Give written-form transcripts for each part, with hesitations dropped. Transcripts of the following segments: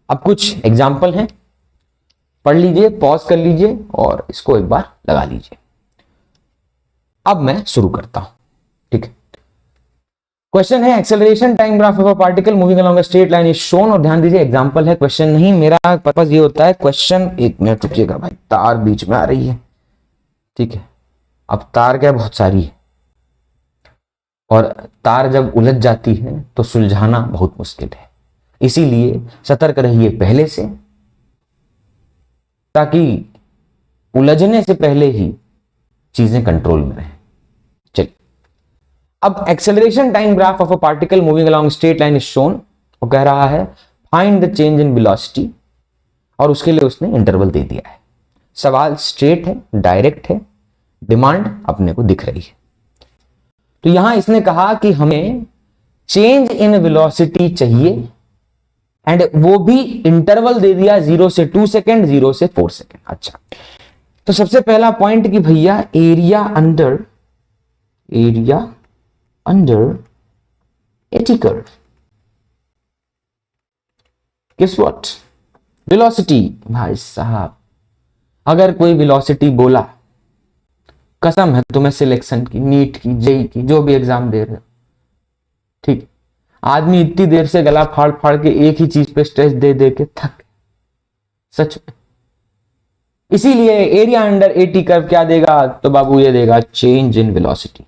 अब कुछ एग्जाम्पल हैं, पढ़ लीजिए, पॉज कर लीजिए और इसको एक बार लगा लीजिए। अब मैं शुरू करता हूं, ठीक है। क्वेश्चन है acceleration time graph of a particle moving along a straight line is shown, और ध्यान दीजिए एग्जांपल है, क्वेश्चन नहीं। मेरा पर्पस ये होता है क्वेश्चन, एक मिनट रुकिएगा भाई, तार बीच में आ रही है, ठीक है। अब तार क्या बहुत सारी है, और तार जब उलझ जाती है तो सुलझाना बहुत मुश्किल है, इसीलिए सतर्क रहिए पहले से, ताकि उलझने से पहले ही चीजें कंट्रोल में रहें। चलिए, अब acceleration time graph of a particle moving along straight line is shown, वो कह रहा है find the change in velocity, और उसके लिए उसने इंटरवल दे दिया है। सवाल स्ट्रेट है, डायरेक्ट है, डिमांड अपने को दिख रही है। तो यहां इसने कहा कि हमें चेंज इन वेलोसिटी चाहिए, एंड वो भी इंटरवल दे दिया 0 से 2 सेकेंड, 0 से 4 सेकेंड। अच्छा, तो सबसे पहला पॉइंट कि भैया area under AT curve, guess what, velocity. भाई साहब, अगर कोई वेलोसिटी बोला, कसम है तुम्हें सिलेक्शन की, नीट की, जेई की, जो भी एग्जाम दे रहे हो, ठीक, आदमी इतनी देर से गला फाड़ फाड़ के एक ही चीज पे स्ट्रेस दे दे के थक, सच में। इसीलिए एरिया अंडर एटी कर्व क्या देगा, तो बाबू ये देगा चेंज इन वेलोसिटी।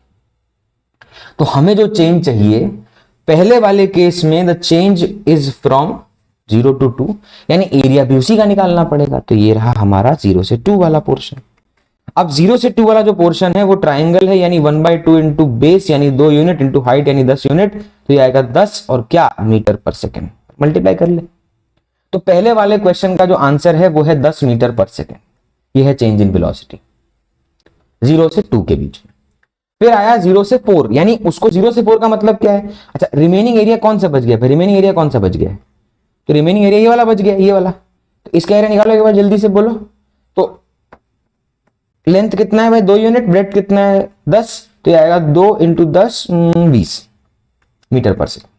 तो हमें जो चेंज चाहिए, पहले वाले केस में the change is from 0 to 2, यानी एरिया भी उसी का निकालना पड़ेगा। तो ये रहा हमारा 0 से 2 वाला पोर्शन। अब 0 से 2 वाला जो पोर्शन है वो ट्राइंगल है, यानी 1/2 इंटू बेस, यानी 2 यूनिट इंटू हाइट, यानी 10 यूनिट, तो ये आएगा 10 और क्या, मीटर पर सेकेंड। मल्टीप्लाई कर ले। तो पहले वाले क्वेश्चन का जो आंसर है वो है 10 मीटर पर सेकेंड। ये है चेंज इन वेलोसिटी 0 से 2 के बीच में। फिर आया 0 से 4, यानी उसको 0 से 4 का मतलब क्या है। अच्छा, रिमेनिंग एरिया कौन सा बच गया, फिर रिमेनिंग एरिया कौन सा बच गया है, तो रिमेनिंग एरिया ये वाला बच गया, ये वाला। तो इसका एरिया निकालो एक बार जल्दी से, बोलो। तो लेंथ कितना है भाई, 2 यूनिट, ब्रेड्थ कितना है 10, तो ये आएगा 2 इंटू 10 20 मीटर पर सेकेंड।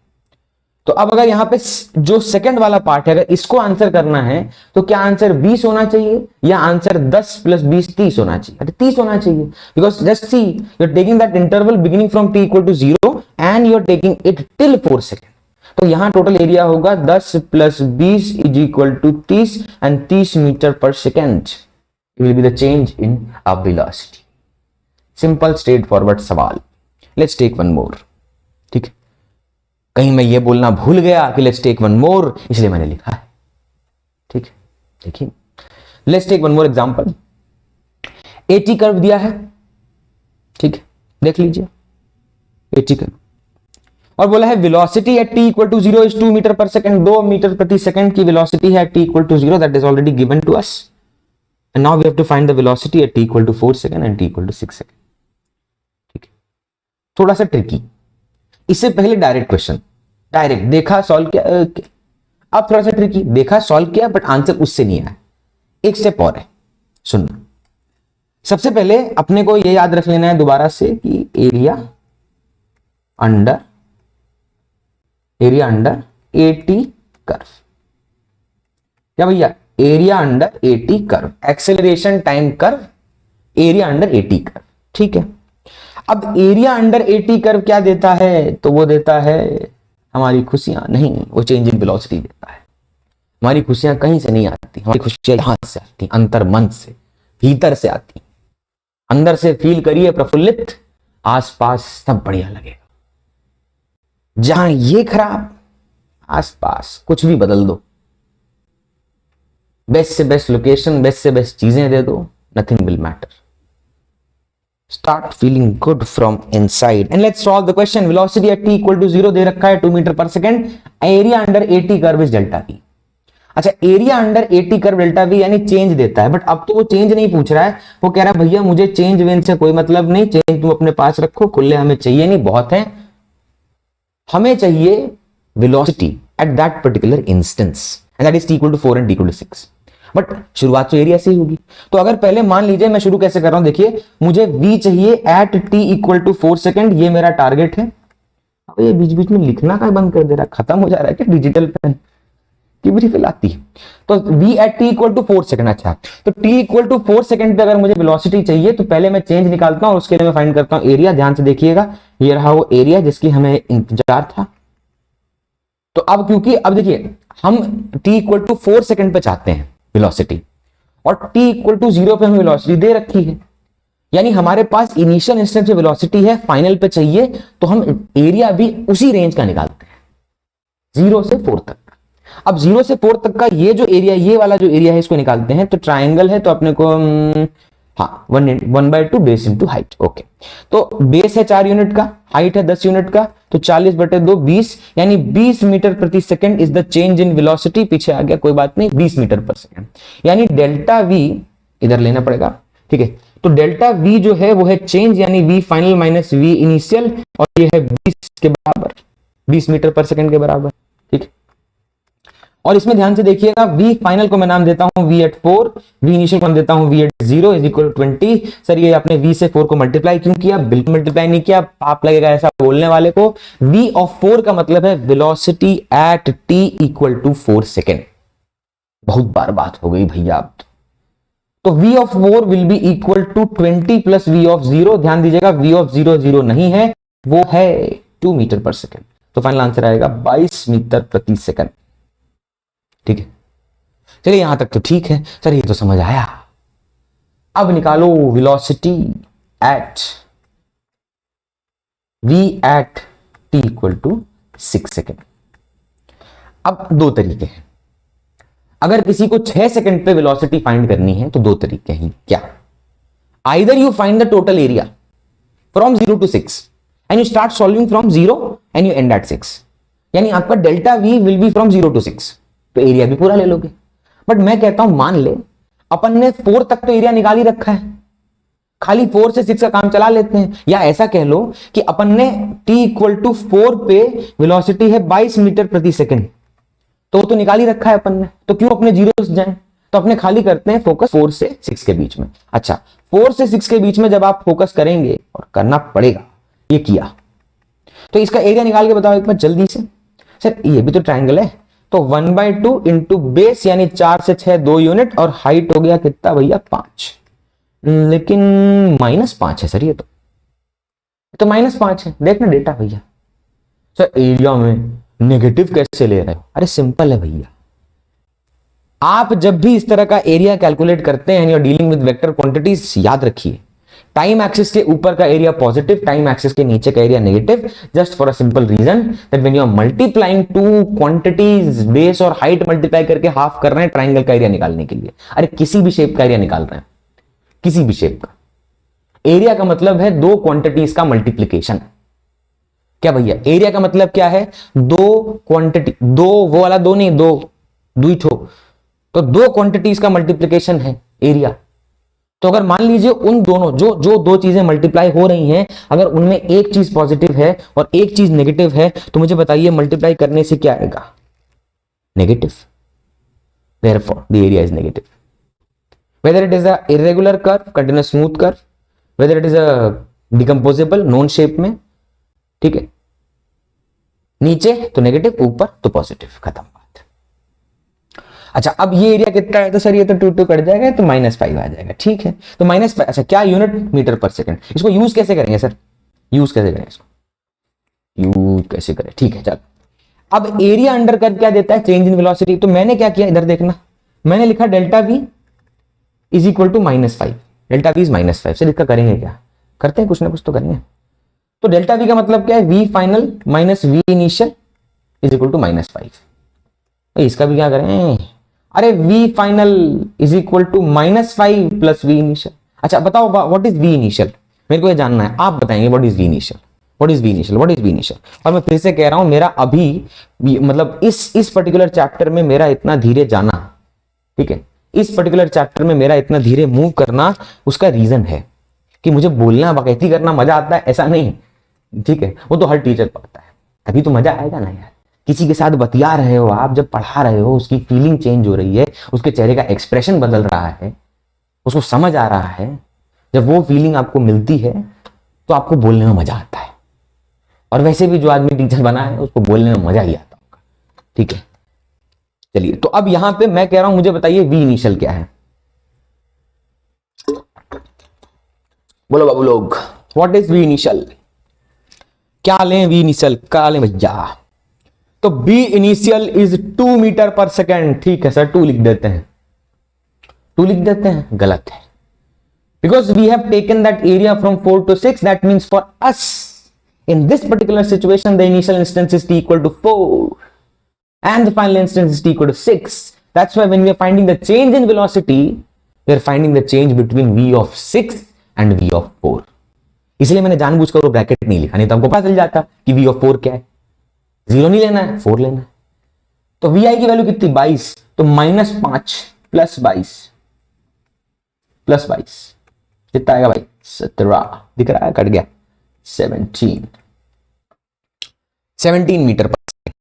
तो अब अगर यहां पे जो सेकंड वाला पार्ट है, अगर इसको आंसर करना है तो क्या आंसर 20 होना चाहिए, या आंसर 10 प्लस 20 30 होना चाहिए। अरे 30 होना चाहिए, because just see you are taking that interval beginning from t equal to 0 and you are taking it till 4 second. तो यहां टोटल एरिया होगा 10 plus 20 is equal to 30, and 30 metre per second will be the change in a velocity. Simple straight forward सवाल। Let's take one more, ठीक है। कहीं मैं ये बोलना भूल गया कि लेट्स टेक वन मोर, इसलिए मैंने लिखा है, ठीक है। देखिए, let's take one more example. AT curve दिया है, ठीक है, देख लीजिए एटी कर्व, और बोला है velocity at t equal to 0 is 2 metre per second. 2 metre प्रति सेकेंड की वेलोसिटी है t equal to 0, that is already given to us, and now we have to find the velocity at t equal to 4 second and t equal to 6 second, ठीक है। थोड़ा सा tricky, इससे पहले direct question, direct देखा solve किया, अब थोड़ा सा ट्रिकी, देखा सॉल्व किया बट आंसर उससे नहीं आया। एक स्टेप और है, सुनना। सबसे पहले अपने को ये याद रख लेना है दोबारा से कि एरिया अंडर एटी कर्व, क्या भैया, area under AT curve, acceleration time curve, area under AT curve, ठीक है। अब एरिया अंडर एटी कर्व क्या देता है, तो वो देता है हमारी खुशियां, नहीं, वो चेंज इन वेलोसिटी देता है। हमारी खुशियां कहीं से नहीं आती, हमारी खुशियां यहां से आती, अंतर मन से, भीतर से आती। अंदर से फील करिए प्रफुल्लित, आसपास सब बढ़िया लगेगा। जहां ये खराब, आसपास कुछ भी बदल दो, बेस्ट से बेस्ट लोकेशन, बेस्ट से बेस्ट चीजें दे दो, nothing will matter. Start feeling good from inside and let's solve the question. Velocity at t equal to 0 दे रखा है 2 metre per second, area under AT curve is delta v। अच्छा, area under AT curve delta v यानी change देता है, but अब तो वो change नहीं पूछ रहा है, वो कह रहा है भैया मुझे चेंज वेन से कोई मतलब नहीं, चेंज तुम अपने पास रखो, खुले हमें चाहिए नहीं, बहुत है, हमें चाहिए velocity at that particular instance, and that is t equal to 4 and t equal to 6। But शुरुआत तो एरिया से ही होगी। तो अगर पहले मान लीजिए, मैं शुरू कैसे कर रहा हूं, देखिए, मुझे v चाहिए at t equal to 4 second, ये मेरा टारगेट है। अब ये बीच बीच में लिखना का बंद कर दे रहा है, खत्म हो जा रहा है क्या डिजिटल पेन, की भी रिफिल आती है। तो v at t equal to 4 second. अच्छा, तो t इक्वल टू 4 सेकंड पे अगर मुझे वेलोसिटी चाहिए तो पहले मैं चेंज निकालता हूं और उसके लिए मैं फाइंड करता हूं एरिया। ध्यान से देखिएगा, ये रहा वो एरिया जिसकी हमें इंतजार था। तो अब क्योंकि अब देखिए हम t इक्वल टू 4 सेकंड पे चाहते हैं वेलोसिटी और t इक्वल टू 0 पे हमें वेलोसिटी दे रखी है, यानी हमारे पास इनिशियल इंस्टेंट पे वेलोसिटी है, फाइनल पे चाहिए, तो हम एरिया भी उसी रेंज का निकालते हैं 0 से 4 तक। अब 0 से 4 तक का ये जो एरिया, ये वाला जो एरिया है, इसको निकालते हैं। तो ट्राइंगल है तो अपने को हाँ 1/2 बेस इंटू हाइट। ओके, तो बेस है 4 यूनिट का, हाइट है 10 यूनिट का, तो 40/2 20, यानी 20 मीटर प्रति second is the change in velocity. पीछे आ गया कोई बात नहीं, 20 मीटर पर सेकंड, यानी डेल्टा वी इधर लेना पड़ेगा। ठीक है, तो डेल्टा वी जो है वो है चेंज, यानी V final minus V initial, और ये है 20 के बराबर, 20 मीटर पर सेकंड के बराबर। ठीक है, और इसमें ध्यान से देखिएगा, v फाइनल को मैं नाम देता हूं v एट 4, v इनिशियल को मैं देता हूं v at 0 is equal to 20। Sir ये आपने v से 4 को मल्टीप्लाई क्यों किया? बिल्कुल मल्टीप्लाई नहीं किया, आप लगेगा ऐसा बोलने वाले को। v ऑफ 4 का मतलब है velocity at t equal to 4 second. बहुत बार बात हो गई भैया आप तो v of 4 will be equal to 20 plus v of 0। ध्यान दीजिएगा, v ऑफ 0 0 नहीं है, वो है 2 मीटर पर सेकेंड। तो फाइनल आंसर आएगा 22 मीटर प्रति सेकंड। ठीक है, चलिए यहां तक तो ठीक है सर, ये तो समझ आया। अब निकालो velocity at v at t equal to 6 second. अब दो तरीके हैं, अगर किसी को 6 सेकंड पे वेलोसिटी फाइंड करनी है तो दो तरीके हैं। क्या? Either you find the total area from 0 to 6 and you start solving from 0 and you end at 6, यानी आपका delta v will be from 0 to 6, तो एरिया भी पूरा ले लोगे। बट मैं कहता हूं मान ले अपन ने 4 तक तो एरिया निकाल ही रखा है, खाली 4 से 6 का काम चला लेते हैं। या ऐसा कह लो कि अपन ने t इक्वल टू 4 पे वेलोसिटी है 22 मीटर प्रति सेकंड, तो निकाल ही रखा है अपन ने, तो क्यों अपने 0 से जाएं? तो अपने खाली करते हैं फोकस 4 से 6 के बीच में। अच्छा, 4 से 6 के बीच में जब आप फोकस करेंगे, और करना पड़ेगा, ये किया तो इसका एरिया निकाल के बताओ एक बार जल्दी से। सर ये भी तो ट्राइंगल है, तो 1/2 इंटू बेस, यानी 4 से 6 2 यूनिट, और हाइट हो गया कितना भैया 5, लेकिन -5 है सर, ये तो -5 है। देखना डेटा भैया। सर एरिया में नेगेटिव कैसे ले रहे हो? अरे सिंपल है भैया, आप जब भी इस तरह का एरिया कैलकुलेट करते हैं, you are dealing with vector quantities, याद रखिए टाइम एक्सिस के ऊपर का एरिया पॉजिटिव, टाइम एक्सिस के नीचे का area negative, just for a simple reason that when you are multiplying two quantities, base और हाइट मल्टीप्लाई करके हाफ कर रहे हैं ट्राइंगल का एरिया निकालने के लिए। अरे किसी भी शेप का एरिया निकाल रहे हैं, किसी भी शेप का एरिया का मतलब है दो क्वांटिटीज का मल्टीप्लीकेशन। क्या भैया, एरिया का मतलब क्या है? दो क्वांटिटी, दो वो वाला दो नहीं, दो दुईठो, तो दो क्वांटिटीज का मल्टीप्लीकेशन है एरिया। तो अगर मान लीजिए उन दोनों जो दो चीजें मल्टीप्लाई हो रही हैं, अगर उनमें एक चीज पॉजिटिव है और एक चीज नेगेटिव है, तो मुझे बताइए मल्टीप्लाई करने से क्या आएगा? Negative. Therefore the area is negative, whether it is a irregular curve, continuous smooth curve, whether it is a decomposable non shape में। ठीक है, नीचे तो नेगेटिव, ऊपर तो पॉजिटिव, खत्म बात। अच्छा, अब ये एरिया कितना है? तो सर ये तो 2 कट जाएगा, तो -5 आ जाएगा। ठीक है, तो -5, अच्छा क्या यूनिट? मीटर पर सेकंड। इसको यूज कैसे करेंगे सर? यूज कैसे करें इसको? यूज कैसे करें? ठीक है, चल अब एरिया अंडर कर्व क्या देता है? Change in velocity. तो मैंने क्या किया, इधर देखना, मैंने लिखा delta v is equal to -5। Delta v is -5। सर इसका करेंगे क्या? करते हैं, कुछ ना कुछ तो करेंगे। तो डेल्टा v का मतलब क्या है? v final minus v initial is equal to -5। इसका भी क्या करें? अरे v final is equal to -5 plus v initial. अच्छा बताओ व्हाट इज v इनिशियल, मेरे को ये जानना है, आप बताएंगे what is v initial, what is v initial, what is v initial. और मैं फिर से कह रहा हूं, मेरा अभी मतलब इस पर्टिकुलर चैप्टर में मेरा इतना धीरे जाना, ठीक है, इस पर्टिकुलर चैप्टर में मेरा इतना धीरे मूव करना, उसका रीजन है कि मुझे बोलना बाकायदी करना मजा आता है, ऐसा नहीं। ठीक है, वो तो हर टीचर पढ़ता है, अभी तो मजा आएगा ना यार। किसी के साथ बतिया रहे हो आप, जब पढ़ा रहे हो, उसकी फीलिंग चेंज हो रही है, उसके चेहरे का एक्सप्रेशन बदल रहा है, उसको समझ आ रहा है, जब वो फीलिंग आपको मिलती है तो आपको बोलने में मजा आता है। और वैसे भी जो आदमी टीचर बना है उसको बोलने में मजा ही आता होगा। ठीक है, चलिए, तो अब यहां पे मैं कह रहा हूं मुझे बताइए वी इनिशियल क्या है। बोलो बाबू लोग, व्हाट इज वी इनिशियल? क्या लें वी इनिशियल, क्या लें भैया? तो v initial is 2 metre per second. ठीक है सर, 2 लिख देते हैं, 2 लिख देते हैं, गलत है। Because we have taken that area from 4 to 6, that means for us in this particular situation the initial instance is t equal to 4 and the final instance is t equal to 6. That's why when we are finding the change in velocity, we are finding the change between v of 6 and v of 4. इसलिए मैंने जानबूझकर वो bracket नहीं लिखा, नहीं तो आपको पता चल जाता कि v of 4 क्या है। 0 नहीं लेना है, 4 लेना है। तो vi की वैल्यू कितनी, 22, तो -5 प्लस 22 प्लस 22 कितना आएगा भाई, 17 दिख रहा है, कट गया, 17 मीटर पर सेकेंड।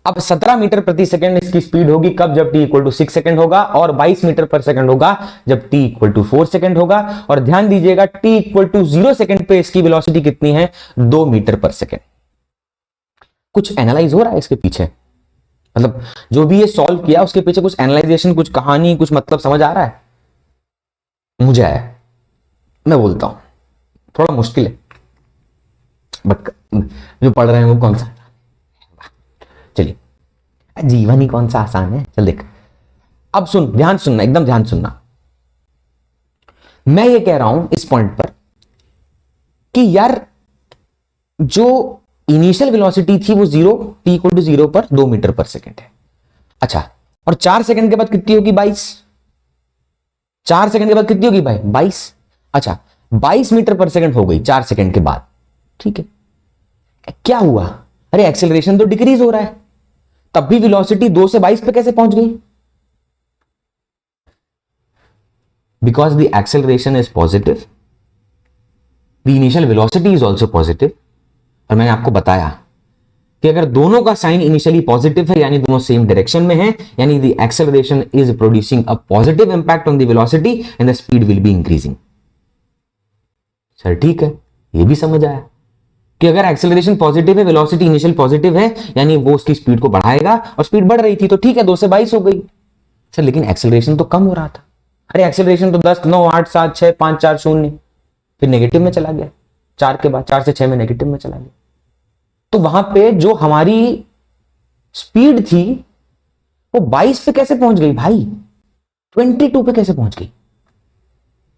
अब 17 मीटर प्रति सेकंड इसकी स्पीड होगी कब, जब t इक्वल टू 6 सेकंड होगा, और 22 मीटर पर सेकंड होगा जब t इक्वल टू 4 सेकंड होगा। और ध्यान दीजिएगा t इक्वल टू 0 सेकंड पे इसकी वेलोसिटी कितनी है, 2 मीटर पर सेकंड। कुछ एनालाइज हो रहा है इसके पीछे, मतलब जो भी ये सॉल्व किया उसके पीछे कुछ एनालाइजेशन, कुछ कहानी, कुछ मतलब समझ आ रहा है? मुझे आया, मैं बोलता हूं थोड़ा मुश्किल है, बट जो पढ़ रहे हैं वो कौन सा, चलिए जीवन ही कौन सा आसान है। चल देख, अब सुन, ध्यान सुनना, एकदम ध्यान सुनना। मैं ये कह रहा हूं इस पॉइंट पर कि यार जो इनिशियल वेलोसिटी थी वो 0, t इक्वल टू 0 पर 2 मीटर पर सेकेंड है। अच्छा, और 4 सेकंड के बाद कितनी होगी, 22। 4 सेकंड के बाद कितनी होगी भाई, 22। अच्छा, 22 मीटर पर सेकंड हो गई 4 सेकंड के बाद, ठीक है। क्या हुआ, अरे एक्सेलरेशन तो डिक्रीज हो रहा है, तब भी वेलोसिटी 2 से 22 पे कैसे पहुंच गई? Because the acceleration is positive, the initial velocity is also positive. और मैंने आपको बताया कि अगर दोनों का साइन इनिशियली पॉजिटिव है, यानी दोनों सेम डायरेक्शन में है, यानी the acceleration is producing a positive impact on the velocity and the speed will be increasing. Sir ठीक है, ये भी समझ आया कि अगर एक्सेलरेशन पॉजिटिव है, वेलोसिटी इनिशियल पॉजिटिव है, यानी वो उसकी स्पीड को बढ़ाएगा, और स्पीड बढ़ रही थी तो ठीक है 2 से 22 हो गई। सर लेकिन एक्सेलरेशन तो कम हो रहा था, अरे एक्सेलरेशन तो 10, 9, 8, 7, 6, 5, 4, 0 फिर नेगेटिव में चला गया, 4 के बाद 4 से 6 में नेगेटिव में चला गया। तो वहां पे जो हमारी स्पीड थी वो 22 पे कैसे पहुंच गई भाई, 22 पे कैसे पहुंच गई?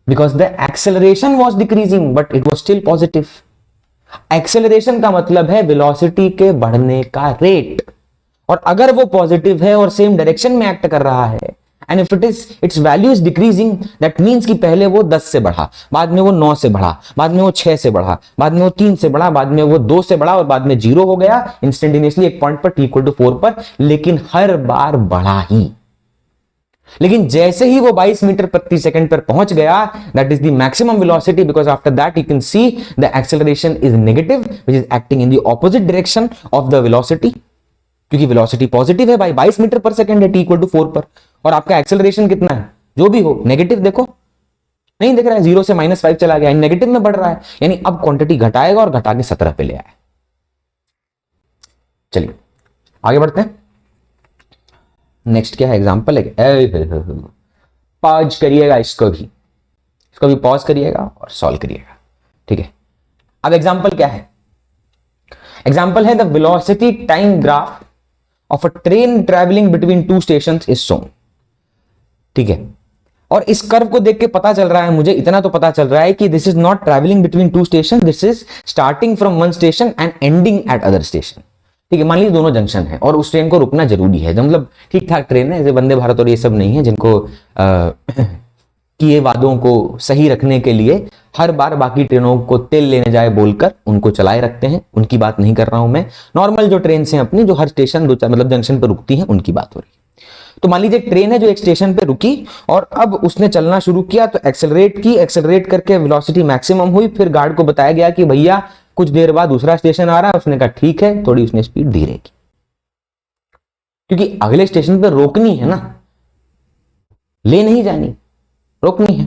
Because the acceleration was decreasing but it was still positive. Acceleration का मतलब है वेलोसिटी के बढ़ने का रेट, और अगर वो पॉजिटिव है और सेम डायरेक्शन में एक्ट कर रहा है, and if it's value is decreasing, that means कि पहले वो 10 से बढ़ा, बाद में वो 9 से बढ़ा, बाद में वो 6 से बढ़ा, बाद में वो 3 से बढ़ा, बाद में वो 2 से बढ़ा, और बाद में 0 हो गया इंस्टेंटेनियसली एक पॉइंट पर t इक्वल टू 4 पर, लेकिन हर बार बढ़ा ही। लेकिन जैसे ही वो 22 मीटर प्रति सेकंड पर पहुंच गया, that is the maximum velocity, because after that you can see the acceleration is negative which is acting in the opposite direction of the velocity, क्योंकि वेलोसिटी पॉजिटिव है भाई, 22 मीटर पर सेकंड है t equal to 4 पर, और आपका acceleration कितना है, जो भी हो नेगेटिव, देखो नहीं दिख रहा है, 0 से -5 चला गया, नेगेटिव में बढ़ रहा है, यानी अब क्वांटिटी घटाएगा और घटा के 17 पे ले आए। चलिए आगे बढ़ते हैं, नेक्स्ट क्या है, एग्जांपल है, पॉज करिएगा, इसको भी पॉज करिएगा और सॉल्व करिएगा, ठीक है। अब एग्जांपल क्या है, एग्जांपल है the velocity time graph of a train travelling between 2 stations is shown, ठीक है। और इस कर्व को देख के पता चल रहा है, मुझे इतना तो पता चल रहा है कि this is not travelling between 2 station, this is starting from 1 station and ending eight other station, ठीक है। मान लीजिए दोनों जंक्शन है और उस ट्रेन को रुकना जरूरी है, मतलब ठीक ठाक ट्रेन है, जैसे वंदे भारत और ये सब नहीं है, जिनको किए वादों को सही रखने के लिए हर बार बाकी ट्रेनों को तेल लेने जाए बोलकर उनको चलाए रखते हैं, उनकी बात नहीं कर रहा हूं मैं। नॉर्मल जो ट्रेन हैं अपनी, जो हर स्टेशन मतलब जंक्शन पर रुकती हैं, उनकी बात हो रही है। तो मान लीजिए ट्रेन है जो एक स्टेशन पे रुकी और अब उसने चलना शुरू किया, तो एक्सेलरेट की, एक्सेलरेट करके वेलोसिटी मैक्सिमम हुई, फिर गार्ड को बताया गया कि भैया कुछ देर बाद दूसरा स्टेशन आ रहा है, उसने कहा ठीक है, थोड़ी उसने स्पीड धीरे की, क्योंकि अगले स्टेशन पे रोकनी है ना, ले नहीं जानी, रोकनी है।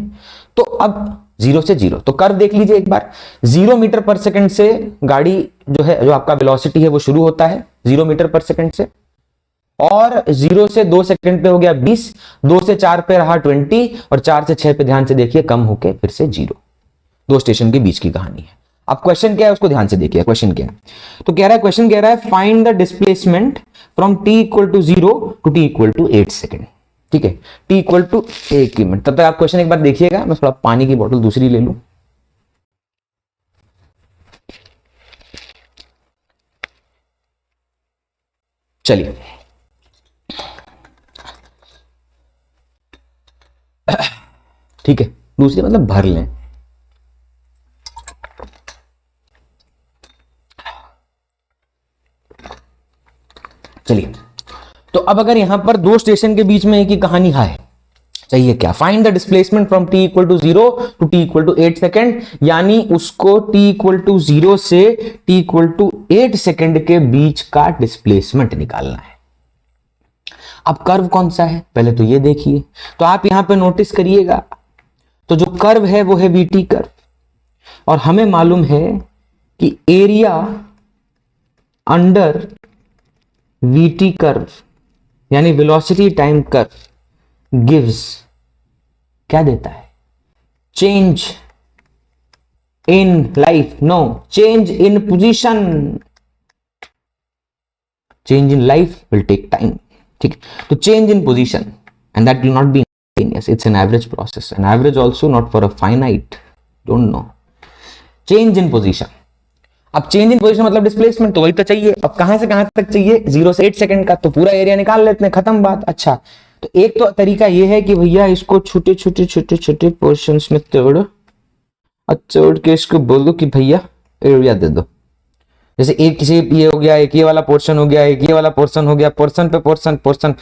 तो अब 0 से 0, तो कर्व देख लीजिए एक बार, 0 मीटर पर सेकंड से गाड़ी जो है, जो आपका वेलोसिटी है वो शुरू होता है 0 मीटर पर सेकंड से, और 0 से 2 सेकंड पे हो गया 20, 2 से 4 पे रहा 20 और 4 से 6 पे ध्यान से देखिए कम होके फिर से 0। 2 स्टेशन के बीच की कहानी है। अब क्वेश्चन क्या है उसको ध्यान से देखिए। क्वेश्चन क्या है, तो कह रहा है, क्वेश्चन कह रहा है find the displacement from t equal to 0 to t equal to 8 second. ठीक है, t इक्वल टू 1 मिनट। तब तक आप क्वेश्चन एक बार देखिएगा, मैं थोड़ा पानी की बोतल दूसरी ले लूं। चलिए, ठीक है, दूसरी मतलब भर लें। चलिए, तो अब अगर यहां पर 2 स्टेशन के बीच में एक ही कहानी है, चाहिए क्या, find the displacement from t equal to 0 to t equal to 8 second, यानी उसको t इक्वल टू 0 से t इक्वल टू 8 सेकेंड के बीच का डिस्प्लेसमेंट निकालना है। अब कर्व कौन सा है पहले तो ये देखिए, तो आप यहां पे नोटिस करिएगा, तो जो कर्व है वो है वीटी कर्व, और हमें मालूम है कि एरिया अंडर वीटी कर्व यानी वेलोसिटी टाइम कर्व गिव्स क्या देता है, change in life, no, change in position. Change in life will take time, ठीक है, तो change in position and that will not be instantaneous, it's an average process, an average also not for a finite, don't know, change in position। अब change in position मतलब displacement, तो वही तो चाहिए। अब कहां से कहां तक चाहिए, 0 से 8 सेकंड का, तो पूरा एरिया निकाल लेते हैं, खत्म बात। अच्छा, तो एक तो तरीका ये है कि भैया इसको छोटे छोटे छोटे छोटे पोर्शंस में तोड़ो, और तोड़ के इसको बोलो कि भैया एरिया दे दो। जैसे एक किसी ये हो गया, एक ये वाला पोर्शन हो गया, एक ये वाला पोर्शन हो गया, पोर्शन पे पोर्शन पोर्शन,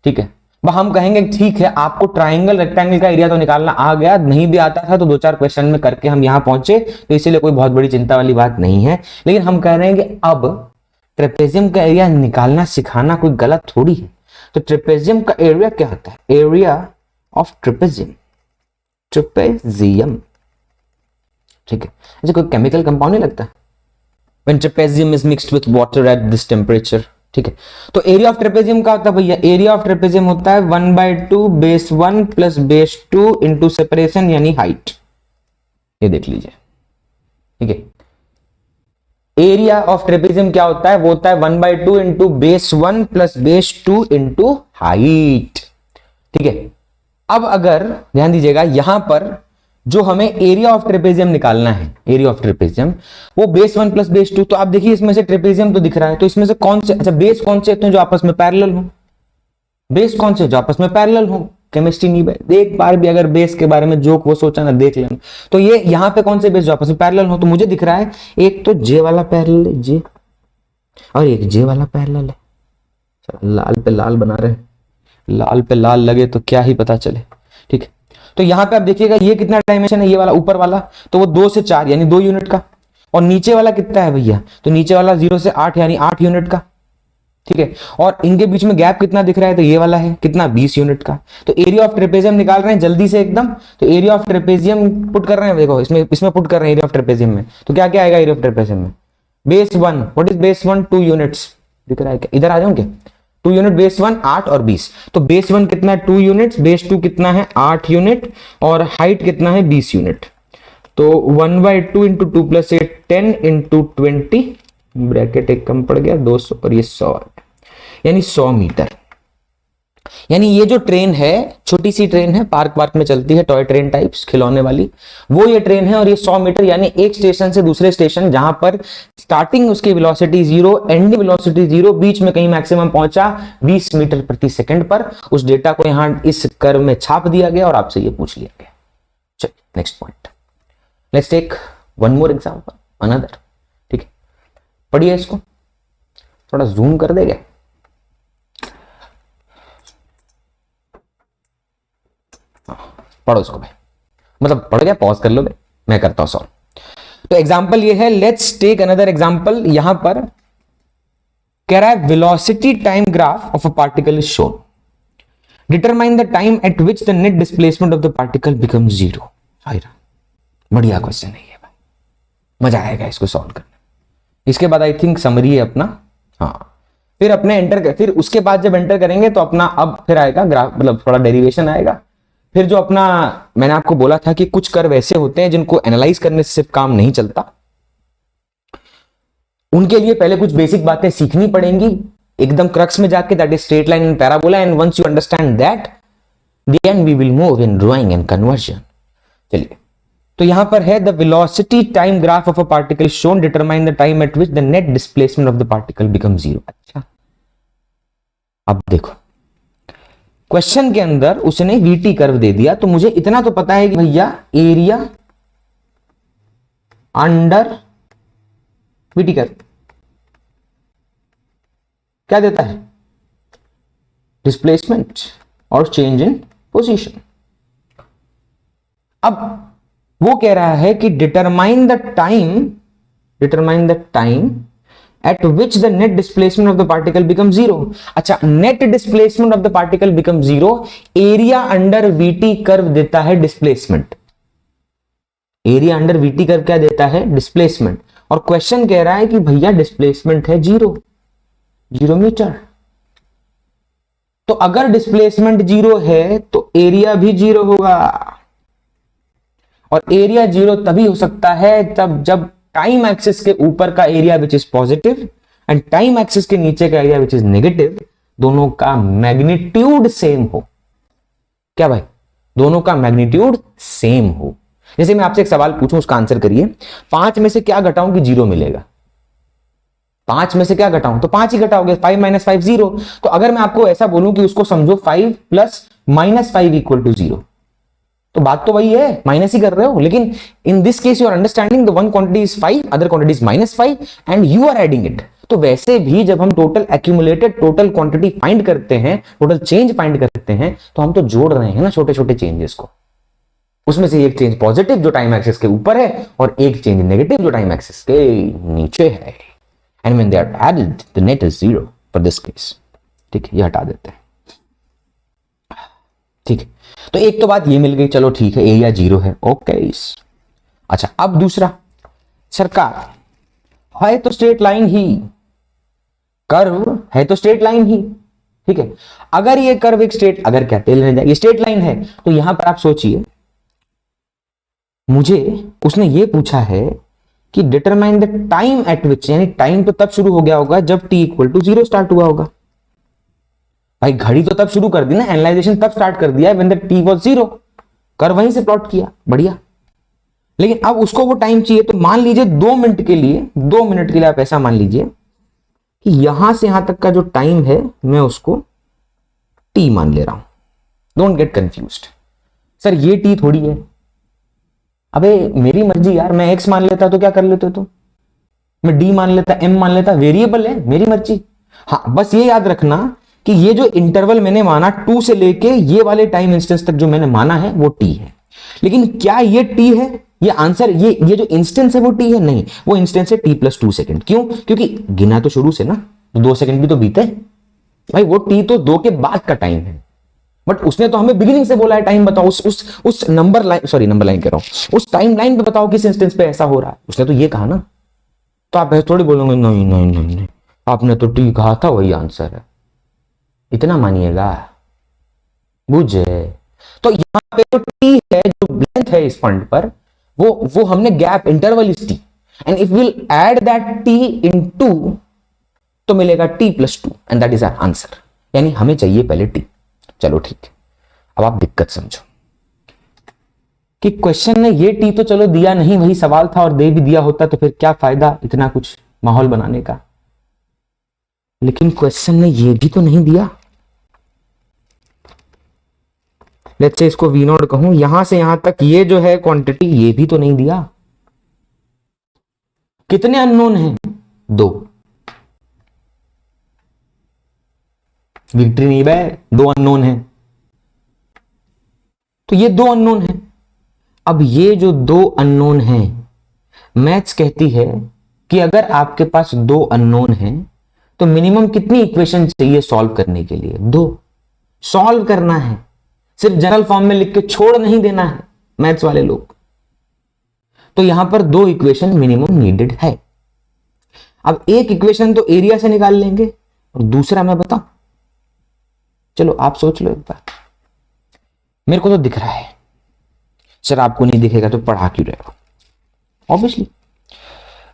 ठीक है। हम कहेंगे ठीक है, आपको ट्राइंगल रेक्टेंगल का एरिया तो निकालना आ गया, नहीं भी आता था तो 2-4 क्वेश्चन में करके हम यहां पहुंचे, तो इसीलिए कोई बहुत बड़ी चिंता वाली बात नहीं है। लेकिन हम कह रहे हैं कि अब ट्रेपेजियम का एरिया निकालना सिखाना कोई गलत थोड़ी है। तो ट्रेपेजियम का एरिया क्या होता है, एरिया ऑफ ट्रेपेजियम, ट्रेपेजियम, ठीक है। ऐसे कोई केमिकल कंपाउंड नहीं लगता, when trapezium is mixed with water at this temperature, ठीक है। तो एरिया ऑफ ट्रेपेजियम का होता है भैया, एरिया ऑफ ट्रेपेजियम होता है 1/2 base 1 plus base 2 into separation यानी हाइट। ये देख लीजिए, ठीक है। एरिया ऑफ ट्रेपेजियम क्या होता है, वो होता है 1/2 into base 1 plus base 2 into height, ठीक है। अब अगर ध्यान दीजिएगा, यहां पर जो हमें एरिया ऑफ ट्रेपेजियम निकालना है, एरिया ऑफ ट्रेपेजियम वो बेस 1 प्लस बेस 2, तो आप देखिए इसमें से ट्रेपेजियम तो दिख रहा है, तो इसमें से कौन से, अच्छा बेस कौन से होते हैं जो आपस में पैरेलल हो, बेस कौन से जो आपस में पैरेलल हो, केमिस्ट्री नहीं भाई, एक बार भी अगर बेस के बारे में जोक वो सोचा ना, देख लेना। तो ये यहां पे कौन से बेस जो आपस में पैरेलल हो, तो मुझे दिख रहा है एक तो जे वाला पैरेलल है, जे, और एक जे वाला पैरेलल है। लाल पे लाल बना रहे, लाल पे लाल लगे तो क्या ही पता चले, ठीक है। तो यहां पे आप देखिएगा ये कितना डायमेंशन है, ये वाला ऊपर वाला, तो वो 2 से 4 यानी 2 यूनिट का, और नीचे वाला कितना है भैया, तो नीचे वाला 0 से 8 यानी 8 यूनिट का, ठीक है। और इनके बीच में गैप कितना दिख रहा है, तो ये वाला है कितना, 20 यूनिट का। तो एरिया ऑफ ट्रेपेजियम निकाल रहे हैं जल्दी से एकदम, तो एरिया ऑफ ट्रेपेजियम पुट कर रहे हैं, देखो इसमें पुट कर रहे हैं एरिया ऑफ ट्रेपेजियम में, तो क्या क्या आएगा एरिया ऑफ ट्रेपेजियम में, base 1, what is base 1, 2 units दिख रहा है क्या, इधर आ जाऊं क्या, 2 यूनिट, बेस 1 8 और 20, तो बेस 1 कितना है 2 यूनिट्स, बेस 2 कितना है 8 यूनिट, और हाइट कितना है 20 यूनिट। तो 1/2 इंटू 2 प्लस 8 10 इंटू 20, ब्रैकेट एक कम पड़ गया 200, और ये 100 यानी 100 मीटर। यानी ये जो ट्रेन है, छोटी सी ट्रेन है, पार्क में चलती है, टॉय ट्रेन टाइप्स, खिलौने वाली, वो ये ट्रेन है, और ये 100 मीटर यानी एक स्टेशन से दूसरे स्टेशन, जहां पर स्टार्टिंग उसकी वेलोसिटी 0, एंडिंग वेलोसिटी 0, बीच में कहीं मैक्सिमम पहुंचा 20 मीटर प्रति सेकंड पर। उस डेटा को यहां इस कर्व में छाप दिया गया और आपसे ये पूछ लिया गया। चलिए next point, let's take one more example, another, ठीक है। पढ़िए इसको, थोड़ा जूम कर देगा, पढ़ो इसको भाई, मतलब पढ़ गया, पॉज कर लो भाई, मैं करता हूं सॉल्व। तो एग्जांपल ये है, लेट्स टेक अनदर एग्जांपल। यहां पर कह रहा है velocity time graph of a particle is shown, determine the time at which the net displacement of the particle become 0। बढ़िया क्वेश्चन है ये भाई, मजा आएगा इसको सॉल्व करने। इसके बाद आई थिंक समरी है अपना, हाँ फिर अपने फिर उसके बाद जब एंटर करेंगे तो अपना अब फिर आएगा ग्राफ, मतलब थोड़ा डेरिवेशन आएगा। फिर जो अपना मैंने आपको बोला था कि कुछ कर्व ऐसे होते हैं जिनको एनालाइज करने से सिर्फ काम नहीं चलता, उनके लिए पहले कुछ बेसिक बातें सीखनी पड़ेंगी एकदम क्रक्स में जाके, that is straight line and parabola, and once you understand that then we will move in drawing and conversion. चलिए, तो यहां पर है the velocity time graph of a particle shown determine the time at which the net displacement of the particle become zero. अच्छा, अब देखो question के अंदर उसने वीटी कर्व दे दिया, तो मुझे इतना तो पता है कि भैया एरिया अंडर वीटी कर्व क्या देता है, डिस्प्लेसमेंट और चेंज इन पोजीशन। अब वो कह रहा है कि determine the time at which the net displacement of the particle becomes zero। अच्छा, net displacement of the particle becomes zero, area under VT curve देता है displacement, area under VT curve क्या देता है, डिस्प्लेसमेंट। और क्वेश्चन कह रहा है कि भैया डिस्प्लेसमेंट है 0 मीटर। तो अगर डिस्प्लेसमेंट 0 है तो एरिया भी 0 होगा, और एरिया 0 तभी हो सकता है तब जब टाइम एक्सिस के ऊपर का area which is positive and time axis के नीचे का एरिया विच इज नेगेटिव, दोनों का मैग्नीट्यूड सेम हो। क्या भाई, दोनों का मैग्नीट्यूड सेम हो। जैसे मैं आपसे एक सवाल पूछूं, उसका आंसर करिए, 5 में से क्या घटाऊं कि 0 मिलेगा, 5 में से क्या घटाऊं तो 5 ही घटाओगे, 5 - 5 0। तो अगर मैं आपको ऐसा बोलूं कि उसको समझो 5 + -5 = 0, तो बात तो वही है, माइनस ही कर रहे हो, लेकिन in this case you are understanding the one quantity is 5, other quantity is -5 and you are adding it. तो वैसे भी जब हम total accumulated total quantity find करते हैं, टोटल चेंज फाइंड करते हैं, तो हम तो जोड़ रहे हैं ना छोटे छोटे चेंजेस को। उसमें से एक चेंज पॉजिटिव जो टाइम एक्सिस के ऊपर है, और एक चेंज नेगेटिव जो टाइम एक्सिस के नीचे है, and when they are added the net is 0 for this case. ठीक है, ये हटा देते हैं। ठीक है, तो एक तो बात ये मिल गई, चलो ठीक है, एरिया 0 है, ओके। अच्छा, अब दूसरा, सरकार है तो स्ट्रेट लाइन ही, कर्व है तो स्ट्रेट लाइन ही, ठीक है। अगर ये कर्व एक स्ट्रेट, अगर क्या तेल जाए ये स्ट्रेट लाइन है, तो यहां पर आप सोचिए, मुझे उसने ये पूछा है कि डिटरमाइन द टाइम एट विच, यानी टाइम तो तब शुरू हो गया होगा जब t = 0 स्टार्ट हुआ होगा। भाई घड़ी तो तब शुरू कर दी ना, एनालाइजेशन तब स्टार्ट कर दिया व्हेन द t was 0, कर वहीं से प्लॉट किया, बढ़िया। लेकिन अब उसको वो टाइम चाहिए, तो मान लीजिए 2 मिनट के लिए, 2 मिनट के लिए आप ऐसा मान लीजिए कि यहां से यहां तक का जो टाइम है मैं उसको t मान ले रहा हूं। डोंट गेट कंफ्यूज्ड, सर ये t थोड़ी है। अबे मेरी मर्जी यार, मैं x मान लेता तो क्या कर लेते तुम, मैं d मान लेता, m मान लेता, वेरिएबल है, मेरी मर्जी। हाँ, बस ये याद रखना कि ये जो इंटरवल मैंने माना 2 से लेके ये वाले टाइम इंस्टेंस तक जो मैंने माना है वो t है। लेकिन क्या ये t है, ये आंसर, ये जो इंस्टेंस है वो t है? नहीं, वो इंस्टेंस है t + 2 सेकंड। क्यों? क्योंकि गिना तो शुरू से ना, 2 सेकंड भी तो बीते भाई, वो t तो 2 के बाद का टाइम है, बट उसने तो हमें बिगिनिंग से बोला है टाइम बताओ, उस number line, sorry number line कह रहा हूं, उस टाइम लाइन पे बताओ किस इंस्टेंस पे ऐसा हो रहा है, उसने तो ये कहा ना। तो आप थोड़ी बोलोगे नहीं नहीं नहीं नहीं, आपने तो t कहा था वही आंसर है, इतना मानिएगा, बुझे। तो यहां पे जो t है, जो लेंथ है इस पॉइंट पर, वो हमने gap, interval is t, and if will add that t into, तो मिलेगा t + 2 and that is our answer. यानी हमें चाहिए पहले t। चलो ठीक है, अब आप दिक्कत समझो कि क्वेश्चन ने ये t तो चलो दिया नहीं, वही सवाल था, और दे भी दिया होता तो फिर क्या फायदा इतना कुछ माहौल बनाने का। लेकिन क्वेश्चन ने ये भी तो नहीं दिया। लेट्स से इसको v0 कहूं, यहां से यहां तक ये जो है क्वांटिटी, ये भी तो नहीं दिया। कितने अननोन हैं? 2। विक्ट्री नहीं बे, 2 अननोन हैं, तो ये 2 अननोन हैं। अब ये जो 2 अननोन हैं, मैथ्स कहती है कि अगर आपके पास 2 अननोन हैं तो मिनिमम कितनी इक्वेशन चाहिए सॉल्व करने के लिए? 2। सॉल्व करना है, सिर्फ जनरल फॉर्म में लिख के छोड़ नहीं देना है मैथ्स वाले लोग। तो यहां पर 2 इक्वेशन मिनिमम नीडेड है। अब एक इक्वेशन तो एरिया से निकाल लेंगे, और दूसरा मैं बताऊं, चलो आप सोच लो एक बार। मेरे को तो दिख रहा है सर, आपको नहीं दिखेगा तो पढ़ा क्यों रहे हो? ऑब्वियसली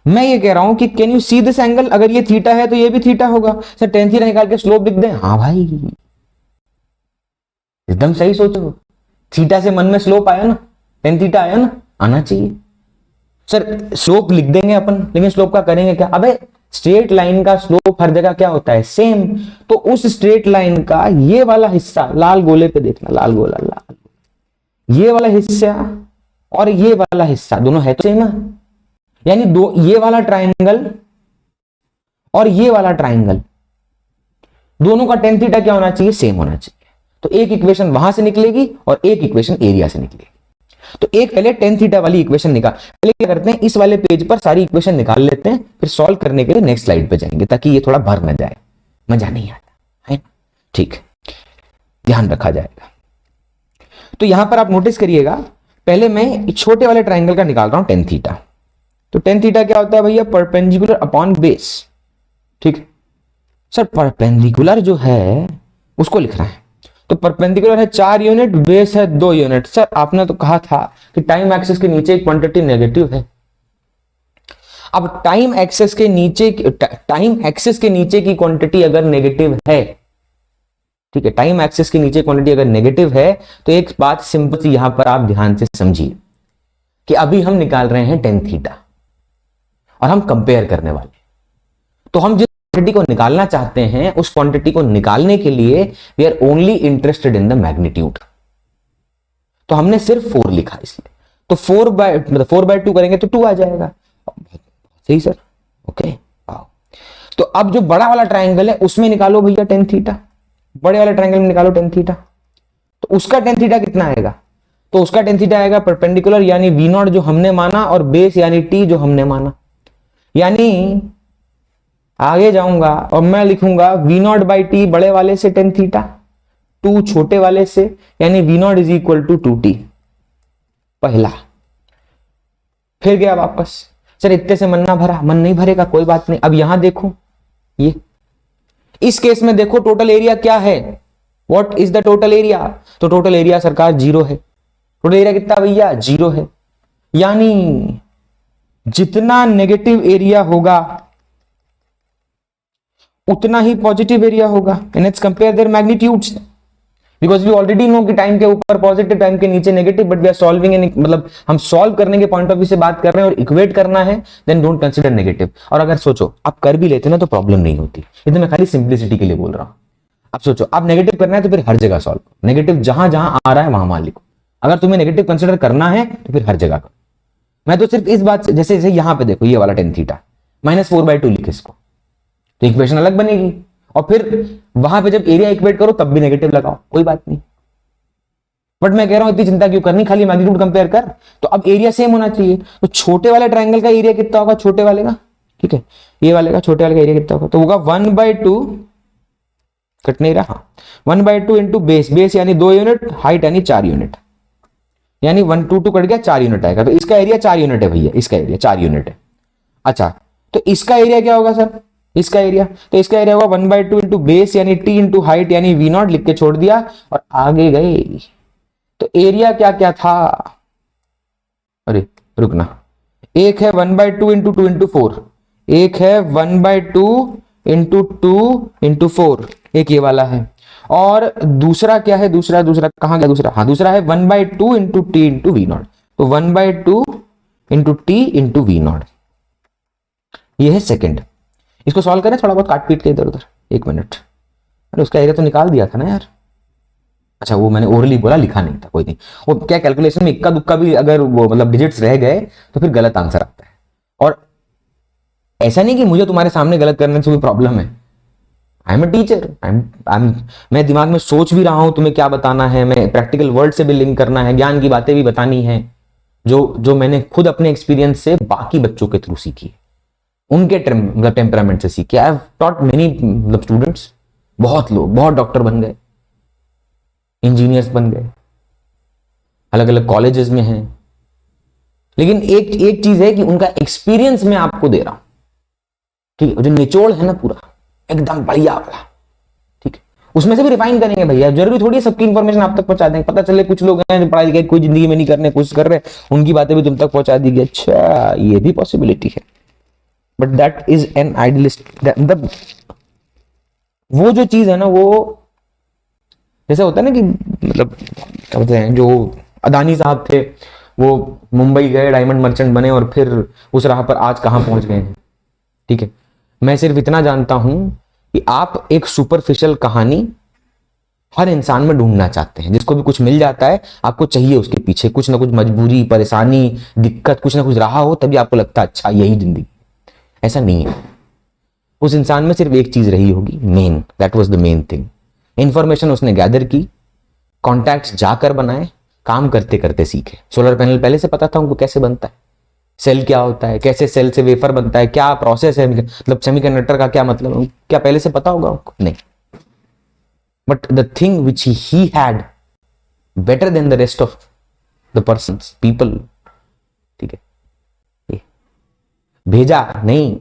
मैं ये कह रहा हूं कि can you see this angle, अगर ये थीटा है तो ये भी थीटा होगा। सर टेन थीटा निकाल के स्लोप लिख दें? हाँ भाई, एकदम सही सोचो। थीटा से मन में स्लोप आया ना, टेन थीटा आया ना, आना चाहिए। सर स्लोप लिख देंगे अपन, लेकिन स्लोप का करेंगे क्या? अबे स्ट्रेट लाइन का स्लोप हर जगह क्या होता है? सेम। तो उस स्ट्रेट लाइन का ये वाला हिस्सा, लाल गोले पे देखना, लाल गोला, लाल, ये वाला हिस्सा और ये वाला हिस्सा दोनों है तो सेम है। यानी दो, ये वाला ट्राइंगल और ये वाला ट्राइंगल, दोनों का टेन थीटा क्या होना चाहिए? सेम होना चाहिए। तो एक इक्वेशन वहां से निकलेगी और एक इक्वेशन एरिया से निकलेगी। तो एक पहले टेन थीटा वाली इक्वेशन निकाल, पहले क्या करते हैं, इस वाले पेज पर सारी इक्वेशन निकाल लेते हैं, फिर सॉल्व करने के लिए नेक्स्ट स्लाइड पे जाएंगे, ताकि ये थोड़ा भर न जाए, मजा नहीं आता है ना? ठीक, ध्यान रखा जाएगा। तो यहां पर आप नोटिस करिएगा, पहले मैं छोटे वाले ट्राइंगल का निकाल रहा हूं टेन थीटा। तो टेन थीटा क्या होता है भैया? Perpendicular upon base. ठीक सर, परपेंडिकुलर जो है उसको लिख रहे हैं, तो परपेंडिकुलर है 4 यूनिट, बेस है 2 यूनिट। सर आपने तो कहा था कि टाइम एक्सिस के नीचे एक क्वांटिटी नेगेटिव है। अब टाइम एक्सिस के नीचे की क्वांटिटी अगर नेगेटिव है, ठीक है, टाइम एक्सिस के नीचे क्वांटिटी अगर नेगेटिव है, तो एक बात सिंपल सी यहां पर आप ध्यान से समझिए कि अभी हम निकाल रहे हैं टेन थीटा और हम कंपेयर करने वाले। तो हम जिस क्वांटिटी को निकालना चाहते हैं, उस क्वांटिटी को निकालने के लिए we are only interested in the magnitude. तो हमने सिर्फ 4 लिखा इसलिए, तो 4/2 करेंगे तो 2 आ जाएगा। सही सर, ओके। तो अब जो बड़ा वाला ट्राइंगल है उसमें निकालो भैया टेन थीटा, बड़े वाले ट्राइंगल में निकालो टेन थीटा। तो उसका टेन थीटा कितना आएगा? तो उसका टेन थीटा आएगा परपेंडिकुलर यानी V0 जो हमने माना, और बेस यानी T जो हमने माना। यानी आगे जाऊंगा और मैं लिखूंगा V0/T बड़े वाले से टेन थीटा, 2 छोटे वाले से, यानी V0 is equal to 2T पहला। फिर गया वापस। सर इतने से मन ना भरा, मन नहीं भरेगा, कोई बात नहीं। अब यहां देखो, ये इस केस में देखो टोटल एरिया क्या है, what is the total area? तो टोटल एरिया सरकार 0 है। टोटल एरिया कितना भैया? 0 है। यानी जितना नेगेटिव एरिया होगा उतना ही पॉजिटिव एरिया होगा। And let's compare their magnitudes, because we already know कि टाइम के ऊपर पॉजिटिव, टाइम के नीचे negative, but we are solving in, मतलब हम सॉल्व करने के पॉइंट ऑफ व्यू से बात कर रहे हैं और इक्वेट करना है, देन डोंट कंसीडर नेगेटिव। और अगर सोचो आप कर भी लेते ना तो प्रॉब्लम नहीं होती, ये तो मैं खाली सिंप्लिसिटी के लिए बोल रहा हूं। आप सोचो आप नेगेटिव करना है तो फिर हर जगह सॉल्व, नेगेटिव जहां जहां आ रहा है वहां मान लिखो। अगर तुम्हें नेगेटिव कंसीडर करना है तो फिर हर जगह करो। मैं तो सिर्फ इस बात से, जैसे जैसे यहां पे देखो ये वाला टेन थीटा -4/2 लिखे इसको, तो इक्वेशन अलग बनेगी। और फिर वहां पे जब एरिया इक्वेट करो तब भी नेगेटिव लगाओ, कोई बात नहीं। बट मैं कह रहा हूं इतनी चिंता क्यों करनी, खाली मैग्नीट्यूड कंपेयर कर। तो अब एरिया सेम होना चाहिए। तो छोटे वाले ट्राइंगल का एरिया कितना होगा? छोटे वाले का, ठीक है, ये वाले का, छोटे वाले का एरिया कितना होगा? तो होगा 1/2, कट नहीं रहा, 1/2 इंटू बेस, बेस यानी 2 यूनिट, हाइट यानी 4 यूनिट, यानी 1 2 2 कट गया, 4 यूनिट आएगा। तो इसका एरिया 4 यूनिट है भैया, इसका एरिया 4 यूनिट है। अच्छा, तो इसका एरिया क्या होगा सर? इसका एरिया, तो इसका एरिया होगा 1/2 इंटू बेस यानी T इंटू हाइट यानी V0, लिख के छोड़ दिया और आगे गए। तो एरिया क्या क्या था? अरे रुकना, एक है 1/2 इंटू 2 इंटू 4, एक है 1/2 इंटू 2 इंटू 4, एक ये वाला है। और दूसरा क्या है? दूसरा कहां गया दूसरा? हाँ, दूसरा है 1/2 इंटू T इंटू V0, तो 1/2 इंटू T इंटू V0, ये है सेकेंड। इसको सॉल्व करें थोड़ा बहुत काट पीट के इधर उधर, 1 मिनट। अरे उसका एरिया तो निकाल दिया था ना यार। अच्छा वो मैंने ओरली बोला, लिखा नहीं था, कोई नहीं। वो क्या कैलकुलेशन में इक्का दुक्का भी अगर वो मतलब डिजिट्स रह गए तो फिर गलत आंसर आता है। और ऐसा नहीं कि मुझे तुम्हारे सामने गलत करने से कोई प्रॉब्लम है। आई एम अ टीचर, मैं दिमाग में सोच भी रहा हूं तुम्हें क्या बताना है, मैं प्रैक्टिकल वर्ड से भी लिंक करना है, ज्ञान की बातें भी बतानी है जो मैंने खुद अपने एक्सपीरियंस से बाकी बच्चों के थ्रू सीखी, उनके मतलब टेम्परामेंट से सीखी। आई हैव टॉट मेनी मतलब स्टूडेंट्स, बहुत लोग, बहुत डॉक्टर बन गए, इंजीनियर्स बन गए, अलग अलग कॉलेजेस में हैं। लेकिन एक चीज है कि उनका एक्सपीरियंस मैं आपको दे रहा हूं, ठीक है, जो निचोड़ है ना पूरा एकदम बढ़िया वाला, ठीक है। उसमें से भी रिफाइन करेंगे भैया, जरूरी थोड़ी है सबकी इंफॉर्मेशन आप तक पहुंचा देंगे। पता चले कुछ लोग हैं जो पढ़ाई लिखाई कोई जिंदगी में नहीं करने की कोशिश कर रहे, उनकी बातें भी तुम तक पहुंचा दी गई, अच्छा ये भी पॉसिबिलिटी है। But that is an idealist, मतलब वो जो चीज है ना, वो जैसे होता है ना कि मतलब क्या बोलते हैं, जो अदानी साहब थे वो मुंबई गए, डायमंड मर्चेंट बने और फिर उस राह पर आज कहां पहुंच गए हैं, ठीक है। मैं सिर्फ इतना जानता हूं कि आप एक सुपरफिशियल कहानी हर इंसान में ढूंढना चाहते हैं, जिसको भी कुछ मिल जाता है आपको चाहिए उसके पीछे कुछ ना कुछ मजबूरी, परेशानी, दिक्कत, कुछ ना कुछ रहा हो, तभी आपको लगता है अच्छा यही जिंदगी। ऐसा नहीं है, उस इंसान में सिर्फ एक चीज रही होगी main, that was the main thing. Information उसने गैदर की, कॉन्टैक्ट्स जाकर बनाए, काम करते करते सीखे। सोलर पैनल पहले से पता था उनको कैसे बनता है, सेल क्या होता है, कैसे सेल से वेफर बनता है, क्या प्रोसेस है, मतलब सेमीकंडक्टर का क्या मतलब, क्या पहले से पता होगा उनको? नहीं। But the thing which he had better than the rest of the persons, people, ठीक है, भेजा नहीं,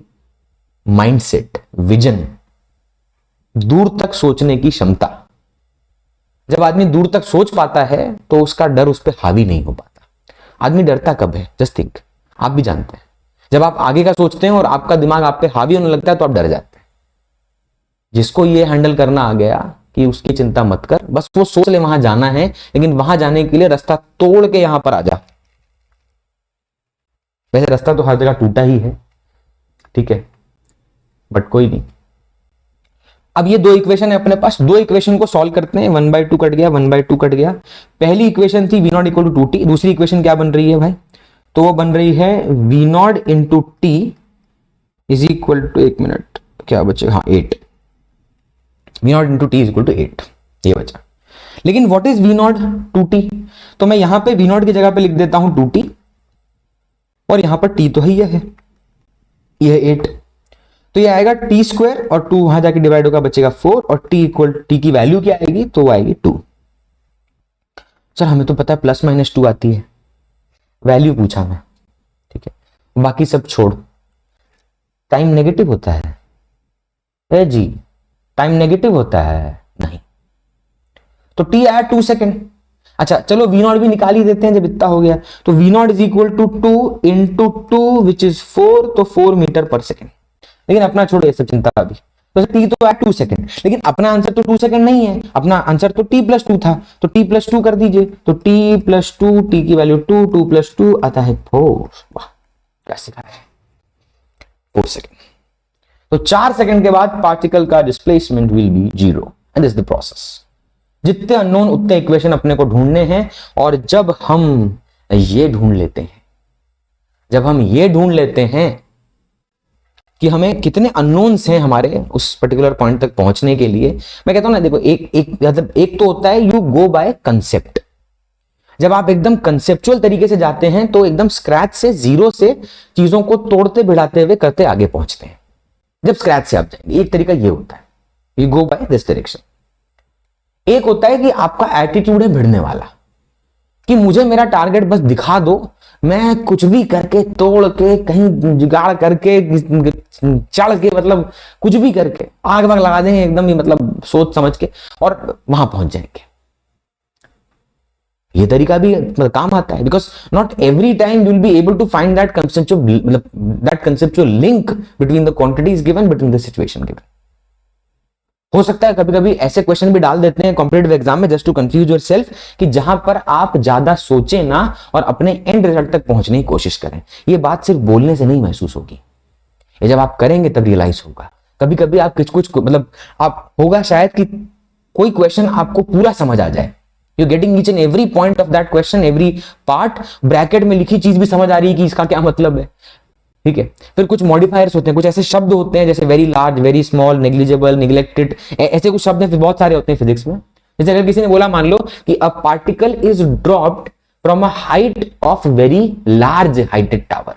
माइंडसेट, विजन, दूर तक सोचने की क्षमता। जब आदमी दूर तक सोच पाता है तो उसका डर उस पर हावी नहीं हो पाता। आदमी डरता कब है? जस्ट थिंक, आप भी जानते हैं, जब आप आगे का सोचते हैं और आपका दिमाग आप पे हावी होने लगता है तो आप डर जाते हैं। जिसको ये हैंडल करना आ गया कि उसकी चिंता मत कर, बस वो सोच ले वहां जाना है, लेकिन वहां जाने के लिए रास्ता तोड़ के यहां पर आ जा। वैसे रास्ता तो हर जगह टूटा ही है, ठीक है, बट कोई नहीं। अब ये दो इक्वेशन है अपने पास, दो इक्वेशन को सॉल्व करते हैं। 1/2 कट गया, 1/2 कट गया। पहली इक्वेशन थी v0 इक्वल टू 2t, दूसरी इक्वेशन क्या बन रही है भाई? तो वो बन रही है v0 into T is equal to, एक मिनट क्या बचे, हाँ 8, v0 into T is equal to 8, ये बचा। लेकिन व्हाट इज v0 2t? तो मैं यहां पे v0 की जगह पे लिख देता हूं 2t, और यहां पर t तो है, यह 8, तो ये आएगा टी स्क्वायर, और 2 वहां जाके डिवाइड होगा, बचेगा 4, और टी इक्वल, टी की वैल्यू क्या आएगी? तो वो आएगी 2। सर हमें तो पता है प्लस माइनस 2 आती है, वैल्यू पूछा मैं, ठीक है, बाकी सब छोड़। टाइम नेगेटिव होता है जी, टाइम नेगेटिव होता है नहीं, तो टी आया 2 सेकेंड। अच्छा चलो v0 भी निकाल ही देते हैं जब इतना हो गया, तो v0 is equal to 2 into 2 which is 4, तो 4 मीटर पर सेकेंड। लेकिन अपना छोड़ो ये सब चिंता अभी, तो टी तो है 2 सेकेंड, लेकिन अपना आंसर तो 2 सेकेंड नहीं है, अपना आंसर तो t प्लस 2 था, तो t प्लस 2 कर दीजिए, तो t प्लस 2, टी की वैल्यू 2, 2 प्लस 2 आता है 4। वाह क्या सिखा है, 4 सेकेंड। तो 4 सेकेंड के बाद पार्टिकल का displacement will be 0, and this the process. जितने अननोन उतने इक्वेशन अपने को ढूंढने हैं, और जब हम ये ढूंढ लेते हैं, जब हम ये ढूंढ लेते हैं कि हमें कितने अननोन्स हैं हमारे उस पर्टिकुलर पॉइंट तक पहुंचने के लिए, मैं कहता हूं ना, देखो एक तो होता है यू गो बाय कंसेप्ट। जब आप एकदम कंसेप्चुअल तरीके से जाते हैं तो एकदम स्क्रैच से, जीरो से चीजों को तोड़ते भिड़ाते हुए करते आगे पहुंचते हैं। जब स्क्रैच से आप जाएंगे, एक तरीका ये होता है, you go by this direction. एक होता है कि आपका एटीट्यूड है भिड़ने वाला, कि मुझे मेरा टारगेट बस दिखा दो, मैं कुछ भी करके, तोड़ के, कहीं जुगाड़ करके, चढ़ के, मतलब कुछ भी करके आग वाग लगा देंगे एकदम ही, मतलब सोच समझ के, और वहां पहुंच जाएंगे। ये तरीका भी मतलब काम आता है, because not every time you will be able to find that conceptual, मतलब that conceptual link between the quantities given, between the situation given. हो सकता है कभी कभी ऐसे क्वेश्चन भी डाल देते हैं कॉम्पिटिटिव एग्जाम में, जस्ट टू कंफ्यूज योरसेल्फ, कि जहां पर आप ज्यादा सोचें ना और अपने एंड रिजल्ट तक पहुंचने की कोशिश करें। ये बात सिर्फ बोलने से नहीं महसूस होगी, ये जब आप करेंगे तब रियलाइज होगा। कभी कभी आप कुछ मतलब आप होगा शायद कि कोई क्वेश्चन आपको पूरा समझ आ जाए, you getting each and every point of that question, every part, bracket में लिखी चीज भी समझ आ रही है कि इसका क्या मतलब है, ठीक है। फिर कुछ मॉडिफायर्स होते हैं, कुछ ऐसे शब्द होते हैं जैसे very large, very small, negligible, neglected, ऐसे कुछ शब्द हैं, बहुत सारे होते हैं फिजिक्स में। जैसे अगर किसी ने बोला, मान लो कि a particle is dropped from a height of very large heighted tower,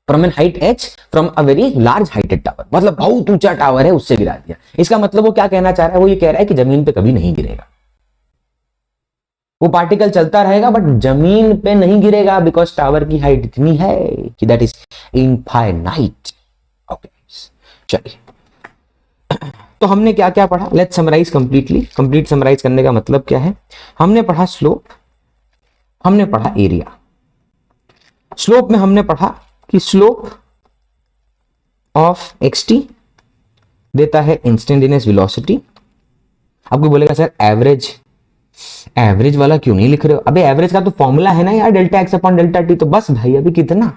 from an height h from a very large heighted tower, मतलब बहुत ऊंचा टावर है उससे गिरा दिया। इसका मतलब वो क्या कहना चाह रहा है? वो ये कह रहा है कि जमीन पे कभी नहीं गिरेगा, वो पार्टिकल चलता रहेगा बट जमीन पे नहीं गिरेगा, बिकॉज टावर की हाइट इतनी है कि दैट इज इनफाइनाइट। ओके, चलिए, तो हमने क्या क्या पढ़ा, let's summarise completely. Complete summarise करने का मतलब क्या है, हमने पढ़ा स्लोप, हमने पढ़ा एरिया। स्लोप में हमने पढ़ा कि स्लोप ऑफ xt देता है इंस्टेंटेनियस वेलोसिटी। अब कोई बोलेगा सर एवरेज, एवरेज वाला क्यों नहीं लिख रहे हो? अबे एवरेज का तो फॉर्मूला है ना यार, delta x upon delta T. तो बस भाई अभी कितना,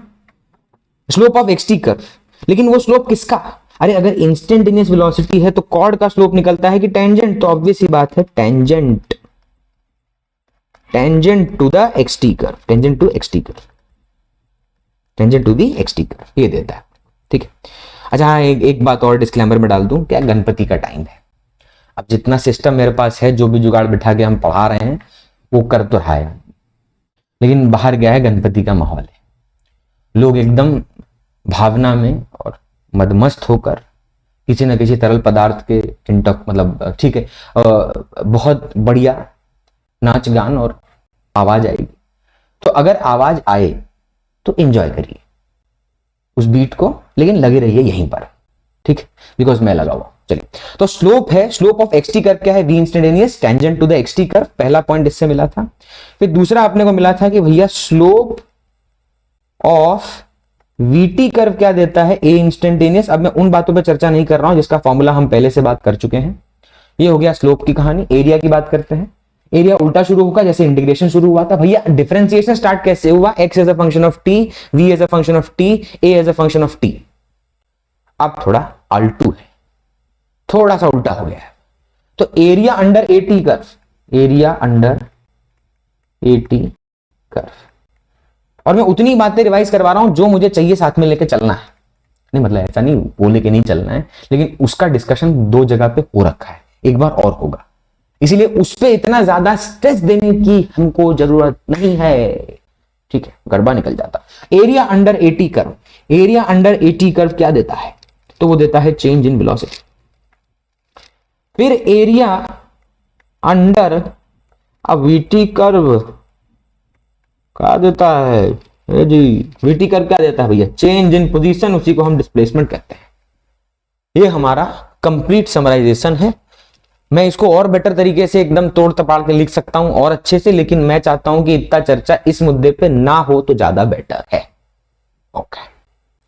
स्लोप ऑफ xt कर्व। लेकिन वो स्लोप किसका? अरे अगर इंस्टेंटेनियस वेलोसिटी है तो कॉर्ड का स्लोप निकलता है कि टेंजेंट? तो ऑब्वियस ही बात है tangent, tangent to the xt curve, tangent to xt curve, tangent to the xt curve ये देता है। ठीक है। अच्छा हाँ, एक बात और डिस्क्लेमर में डाल दूं, क्या गणपति का टाइम है। अब जितना सिस्टम मेरे पास है, जो भी जुगाड़ बिठा के हम पढ़ा रहे हैं वो कर तो रहा है, लेकिन बाहर गया है गणपति का माहौल है, लोग एकदम भावना में और मदमस्त होकर किसी न किसी तरल पदार्थ के इंटॉक मतलब ठीक है, बहुत बढ़िया नाच गान और आवाज आएगी। तो अगर आवाज आए तो एंजॉय करिए उस बीट को, लेकिन लगे रहिए यहीं पर, ठीक है, बिकॉज मैं लगा हुआ। चलिए, तो स्लोप है, स्लोप ऑफ xt कर्व क्या है? v instantaneous tangent to the xt curve. पहला पॉइंट इससे मिला था। फिर दूसरा अपने को मिला था कि भैया स्लोप ऑफ vt कर्व क्या देता है? a instantaneous. अब मैं उन बातों पे चर्चा नहीं कर रहा हूं जिसका फॉर्मूला हम पहले से बात कर चुके हैं। ये हो गया स्लोप की कहानी। एरिया की बात करते हैं। एरिया उल्टा शुरू होगा, जैसे इंटीग्रेशन शुरू हुआ था। भैया डिफरेंशिएशन स्टार्ट कैसे हुआ? x as a function of t, v as a function of t, a as a function of t। अब थोड़ा आल्टू है, थोड़ा सा उल्टा हो गया है। तो area under AT curve, area under AT curve, और मैं उतनी बातें रिवाइज करवा रहा हूं जो मुझे चाहिए साथ में लेके चलना है। नहीं मतलब ऐसा नहीं वो लेके नहीं चलना है, लेकिन उसका डिस्कशन दो जगह पे हो रखा है, एक बार और होगा, इसीलिए उस पर इतना ज्यादा स्ट्रेस देने की हमको जरूरत नहीं है। ठीक है, गड़बा निकल जाता। Area under AT curve, area under AT curve क्या देता है? तो वो देता है चेंज इन वेलोसिटी। फिर area under a VT curve क्या देता है जी? वीटी कर्व क्या देता है भैया? चेंज इन पोजीशन, उसी को हम डिस्प्लेसमेंट कहते हैं। ये हमारा कंप्लीट समराइजेशन है। मैं इसको और बेटर तरीके से एकदम तोड़ तपाड़ के लिख सकता हूं और अच्छे से, लेकिन मैं चाहता हूं कि इतना चर्चा इस मुद्दे पे ना हो तो ज्यादा बेटर है। ओके,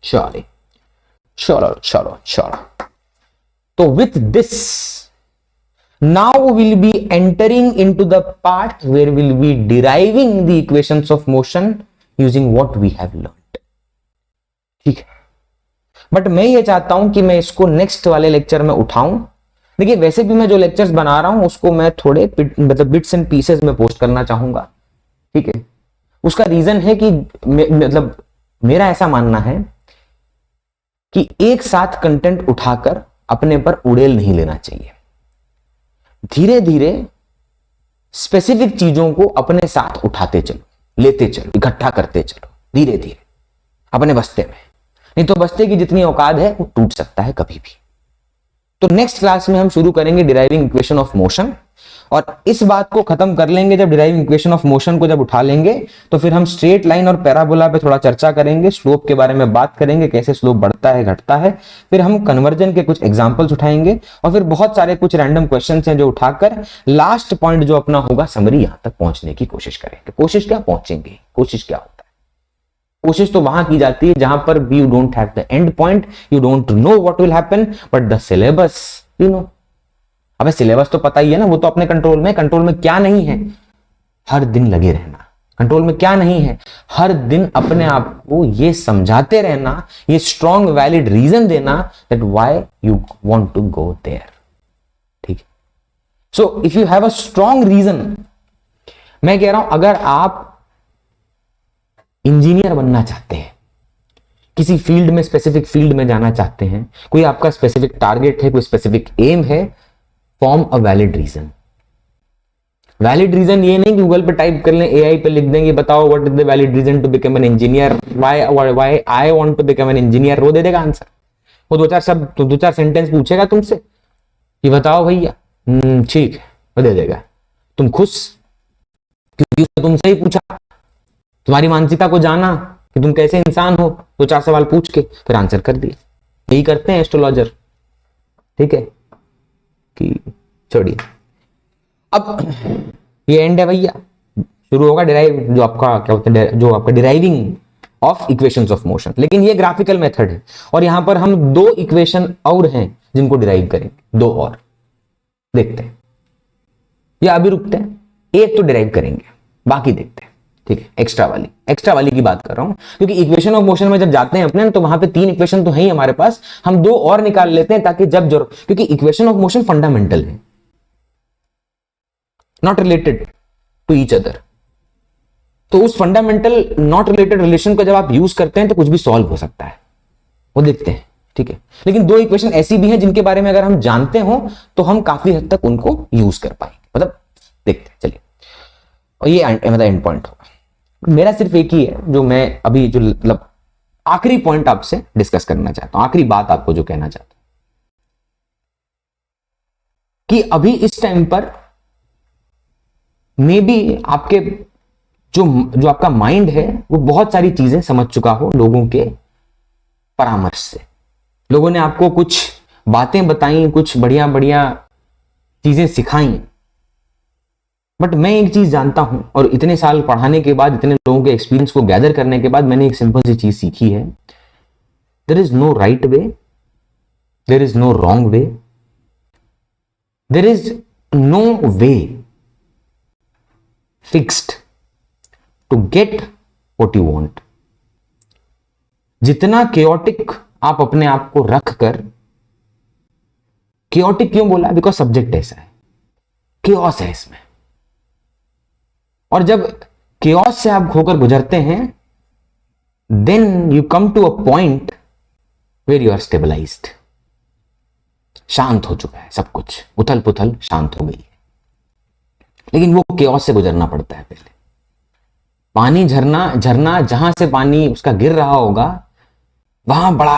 चलो चलो चलो चलो। तो with this now we'll be entering into the part where we'll be deriving the equations of motion using what we have learned। ठीक है, बट मैं ये चाहता हूं कि मैं इसको नेक्स्ट वाले लेक्चर में उठाऊं। देखिए वैसे भी मैं जो लेक्चर्स बना रहा हूं उसको मैं थोड़े मतलब बिट्स एंड पीसेस में पोस्ट करना चाहूंगा। ठीक है, उसका रीजन है कि मतलब मेरा ऐसा मानना है कि एक साथ कंटेंट उठाकर अपने पर उड़ेल नहीं लेना चाहिए। धीरे धीरे स्पेसिफिक चीजों को अपने साथ उठाते चलो, लेते चलो, इकट्ठा करते चलो धीरे धीरे अपने बस्ते में। नहीं तो बस्ते की जितनी औकात है वो टूट सकता है कभी भी। तो नेक्स्ट क्लास में हम शुरू करेंगे डिराइविंग इक्वेशन ऑफ मोशन, और इस बात को खत्म कर लेंगे जब डिराइविंग इक्वेशन ऑफ मोशन को जब उठा लेंगे तो फिर हम स्ट्रेट लाइन और पैराबोला पे थोड़ा चर्चा करेंगे, स्लोप के बारे में बात करेंगे, कैसे स्लोप बढ़ता है घटता है। फिर हम कन्वर्जन के कुछ एग्जांपल्स उठाएंगे और फिर बहुत सारे कुछ रैंडम क्वेश्चंस हैं जो उठाकर लास्ट पॉइंट जो अपना होगा समरी, यहां तक पहुंचने की कोशिश करेंगे। कोशिश क्या पहुंचेंगे, कोशिश क्या होता है? कोशिश तो वहां की जाती है जहां पर you don't have the end point, you don't know what will happen, but the syllabus you know. अबे सिलेबस तो पता ही है ना, वो तो अपने कंट्रोल में। कंट्रोल में क्या नहीं है? हर दिन लगे रहना। कंट्रोल में क्या नहीं है? हर दिन अपने आप को ये समझाते रहना, ये स्ट्रॉन्ग वैलिड रीजन देना that why you want to go there. ठीक है, so if you have a strong reason, मैं कह रहा हूं अगर आप इंजीनियर बनना चाहते हैं, किसी फील्ड में स्पेसिफिक फील्ड में जाना चाहते हैं, कोई आपका स्पेसिफिक टारगेट है, कोई स्पेसिफिक एम है, form a valid reason. Valid reason ये नहीं गूगल पे टाइप कर लें, एआई पे लिख देंगे बताओ what is the valid reason to become an engineer, why I want to become an engineer, वो दे देगा आंसर। वो दो चार सेंटेंस पूछेगा तुमसे कि बताओ भैया, ठीक है, वो दे देगा। तुम खुश क्योंकि उसने तुमसे ही पूछा, तुम्हारी मानसिकता को जाना कि तुम कैसे इंसान हो, दो चार सवाल पूछ के फिर आंसर कर दिए। यही करते हैं एस्ट्रोलॉजर। ठीक है कि छोड़िए, अब ये एंड है भैया, शुरू होगा डिराइव, जो आपका क्या होता है, जो आपका deriving of equations of motion. लेकिन ये ग्राफिकल मेथड है और यहां पर हम 2 इक्वेशन और हैं जिनको डिराइव करेंगे, 2 और देखते हैं, या अभी रुकते हैं, एक तो डिराइव करेंगे, बाकी देखते हैं। ठीक है, एक्स्ट्रा वाली की बात कर रहा हूं, क्योंकि इक्वेशन ऑफ मोशन में जब जाते हैं अपने तो वहां पे 3 इक्वेशन तो है ही हमारे पास, हम 2 और निकाल लेते हैं ताकि जब जरूर, क्योंकि इक्वेशन ऑफ मोशन फंडामेंटल है, not related to each other. तो उस फंडामेंटल नॉट रिलेटेड रिलेशन को जब आप यूज करते हैं तो कुछ भी सॉल्व हो सकता है, वो देखते हैं। ठीक है, लेकिन 2 इक्वेशन ऐसी भी हैं जिनके बारे में अगर हम जानते हो तो हम काफी हद तक उनको यूज कर पाएंगे, मतलब देखते हैं, चलिए। और ये मतलब एंड पॉइंट होगा। मेरा सिर्फ एक ही है जो मैं अभी जो मतलब आखिरी पॉइंट आपसे डिस्कस करना चाहता हूं, आखिरी बात आपको जो कहना चाहता हूं कि अभी इस टाइम पर मे बी आपके जो आपका माइंड है वो बहुत सारी चीजें समझ चुका हो लोगों के परामर्श से, लोगों ने आपको कुछ बातें बताई, कुछ बढ़िया बढ़िया चीजें सिखाई। बट मैं एक चीज जानता हूं, और इतने साल पढ़ाने के बाद, इतने लोगों के एक्सपीरियंस को गैदर करने के बाद मैंने एक सिंपल सी चीज सीखी है, there is no right way, there is no wrong way, there is no way fixed to get what you want. जितना केओटिक आप अपने आप को रख कर, केओटिक क्यों बोला, बिकॉज सब्जेक्ट ऐसा है, केओस है इसमें, और जब केओस से आप होकर गुजरते हैं then you come to a point where you are stabilized, शांत हो चुका है सब कुछ, उथल पुथल शांत हो गई है। लेकिन वो केओस से गुजरना पड़ता है पहले। पानी झरना जहां से पानी उसका गिर रहा होगा वहां बड़ा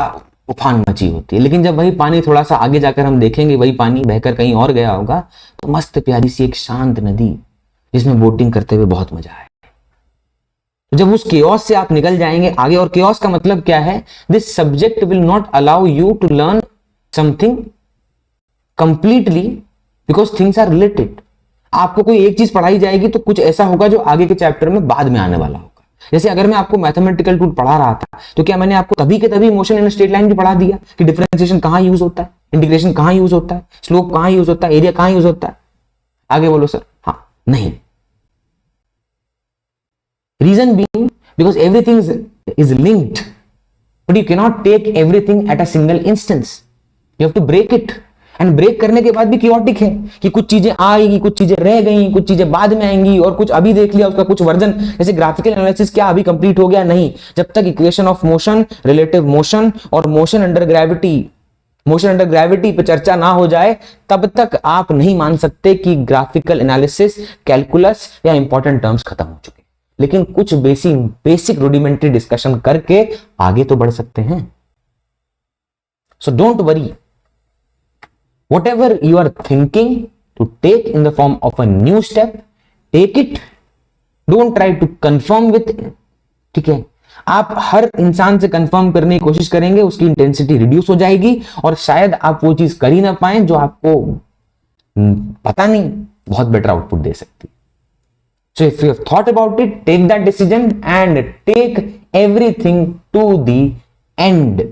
उफान मची होती है, लेकिन जब वही पानी थोड़ा सा आगे जाकर हम देखेंगे, वही पानी बहकर कहीं और गया होगा, तो मस्त प्यारी सी एक शांत नदी जिसमें बोटिंग करते हुए बहुत मजा आए। तो जब उस केओस से आप निकल जाएंगे आगे, और केओस का मतलब क्या है, this subject will not allow you to learn something completely because things are related. आपको कोई एक चीज पढ़ाई जाएगी तो कुछ ऐसा होगा जो आगे के चैप्टर में बाद में आने वाला होगा। जैसे अगर मैं आपको मैथमेटिकल टूल पढ़ा रहा था तो क्या मैंने आपको तभी के तभी मोशन इन स्ट्रेट लाइन भी पढ़ा दिया कि डिफरेंशिएशन कहां यूज होता है, इंटीग्रेशन कहां यूज होता है, स्लोप कहां यूज होता है, एरिया कहां यूज होता है? आगे बोलो सर। हाँ, नहीं। Reason being because everything is linked, but you can not take everything at a single instance, you have to break it. And break करने के बाद भी क्योटिक है कि कुछ चीजें आएगी, कुछ चीजें रह गई, कुछ चीजें बाद में आएंगी, और कुछ अभी देख लिया उसका कुछ वर्जन, जैसे ग्राफिकल एनालिसिस क्या अभी कंप्लीट हो गया? नहीं। जब तक equation of motion, relative motion और मोशन अंडर ग्रेविटी पे चर्चा ना हो जाए तब तक आप नहीं मान सकते कि ग्राफिकल एनालिसिस, कैलकुलस या इंपॉर्टेंट टर्म्स खत्म हो चुके। लेकिन कुछ बेसिक रूडिमेंट्री डिस्कशन करके आगे तो बढ़ सकते हैं। So don't worry, whatever you are thinking to take in the form of a new step, take it, don't try to confirm with it. ठीक है, आप हर इंसान से कंफर्म करने की कोशिश करेंगे, उसकी इंटेंसिटी रिड्यूस हो जाएगी और शायद आप वो चीज कर ही ना पाए जो आपको पता नहीं बहुत बेटर आउटपुट दे सकती। So if you have thought about it, take that decision and take everything to the end.